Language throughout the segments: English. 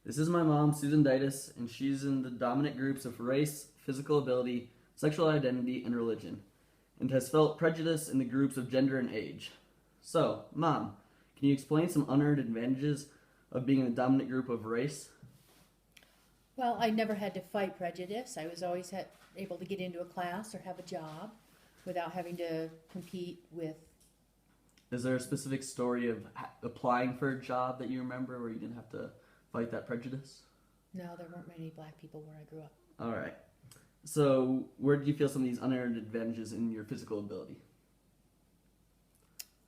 This is my mom, Susan Didas, and she's in the dominant groups of race, physical ability, sexual identity, and religion, and has felt prejudice in the groups of gender and age. So, Mom, can you explain some unearned advantages of being in the dominant group of race? Well, I never had to fight prejudice. I was always able to get into a class or have a job without having to compete with. Is there a specific story of applying for a job that you remember where you didn't have to fight that prejudice? No, there weren't many black people where I grew up. All right. So, where did you feel some of these unearned advantages in your physical ability?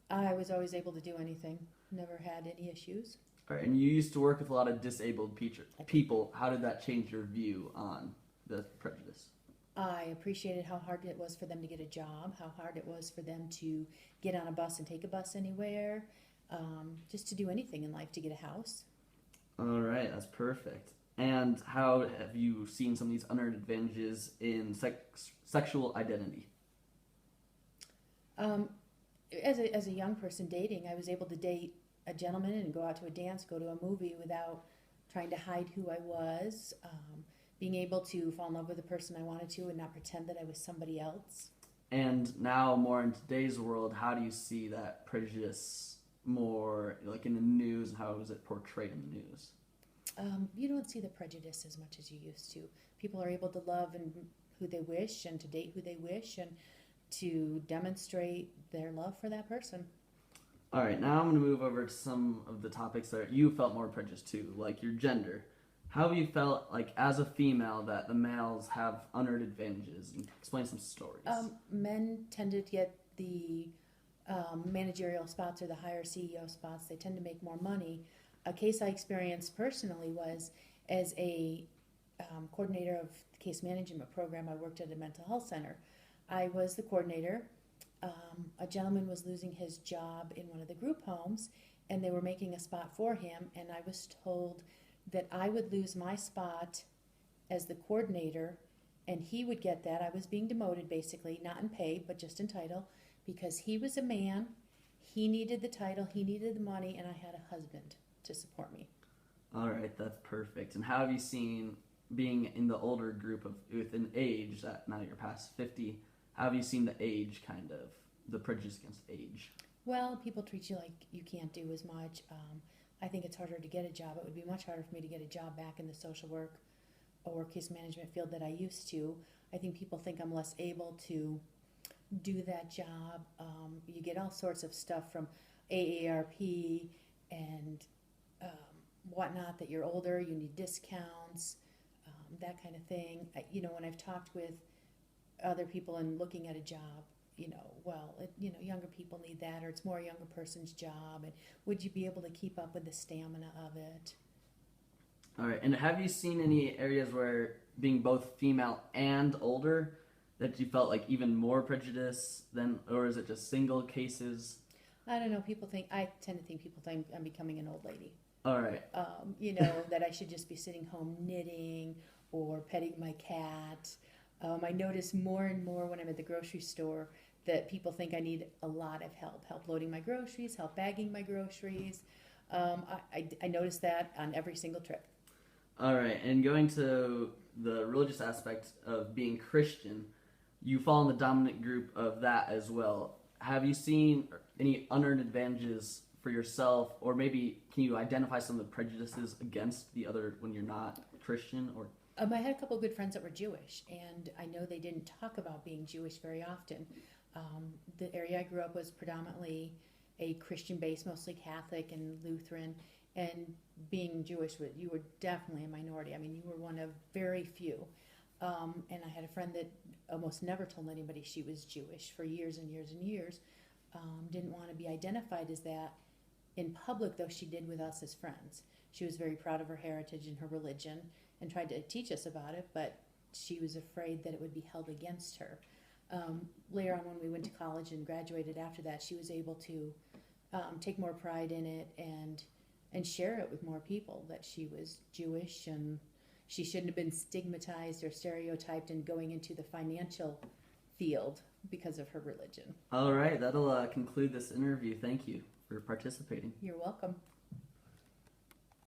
I was always able to do anything, never had any issues. All right, and you used to work with a lot of disabled people. How did that change your view on the prejudice? I appreciated how hard it was for them to get a job, how hard it was for them to get on a bus and take a bus anywhere, just to do anything in life, to get a house. All right, that's perfect. And how have you seen some of these unearned advantages in sexual identity? Um, as a young person dating, I was able to date a gentleman and go out to a dance, go to a movie without trying to hide who I was, being able to fall in love with the person I wanted to and not pretend that I was somebody else. And now, more in today's world, how do you see that prejudice more like in the news, and how is it portrayed in the news? You don't see the prejudice as much as you used to. People are able to love and who they wish and to date who they wish and to demonstrate their love for that person. All right, now I'm going to move over to some of the topics that you felt more prejudiced to, like your gender. How have you felt, like, as a female, that the males have unearned advantages? And explain some stories. Men tend to get the managerial spots or the higher CEO spots. They tend to make more money. A case I experienced personally was as a coordinator of the case management program. I worked at a mental health center. I was the coordinator. A gentleman was losing his job in one of the group homes, and they were making a spot for him, and I was told that I would lose my spot as the coordinator, and he would get that. I was being demoted, basically, not in pay, but just in title, because he was a man, he needed the title, he needed the money, and I had a husband to support me. All right, that's perfect. And how have you seen, being in the older group of with an age that now you're past 50, how have you seen the age kind of, the prejudice against age? Well, people treat you like you can't do as much. I think it's harder to get a job. It would be much harder for me to get a job back in the social work or case management field that I used to. I think people think I'm less able to do that job. You get all sorts of stuff from AARP and whatnot, that you're older, you need discounts, that kind of thing. When I've talked with other people and looking at a job, younger people need that, or it's more a younger person's job, and would you be able to keep up with the stamina of it? All right, and have you seen any areas where being both female and older that you felt like even more prejudice than, or is it just single cases? I don't know. I tend to think people think I'm becoming an old lady. All right. That I should just be sitting home knitting or petting my cat. I notice more and more when I'm at the grocery store that people think I need a lot of help loading my groceries, help bagging my groceries. I notice that on every single trip. All right, and going to the religious aspect of being Christian, you fall in the dominant group of that as well. Have you seen any unearned advantages for yourself, or maybe can you identify some of the prejudices against the other when you're not Christian? Or I had a couple of good friends that were Jewish, and I know they didn't talk about being Jewish very often. The area I grew up was predominantly a Christian base, mostly Catholic and Lutheran, and being Jewish, you were definitely a minority. I mean, you were one of very few. And I had a friend that almost never told anybody she was Jewish for years and years and years. Didn't want to be identified as that in public, though she did with us as friends. She was very proud of her heritage and her religion and tried to teach us about it, but she was afraid that it would be held against her. Later on, when we went to college and graduated after that, she was able to take more pride in it and share it with more people, that she was Jewish and she shouldn't have been stigmatized or stereotyped in going into the financial field because of her religion. all right, that'll conclude this interview. Thank you for participating. You're welcome.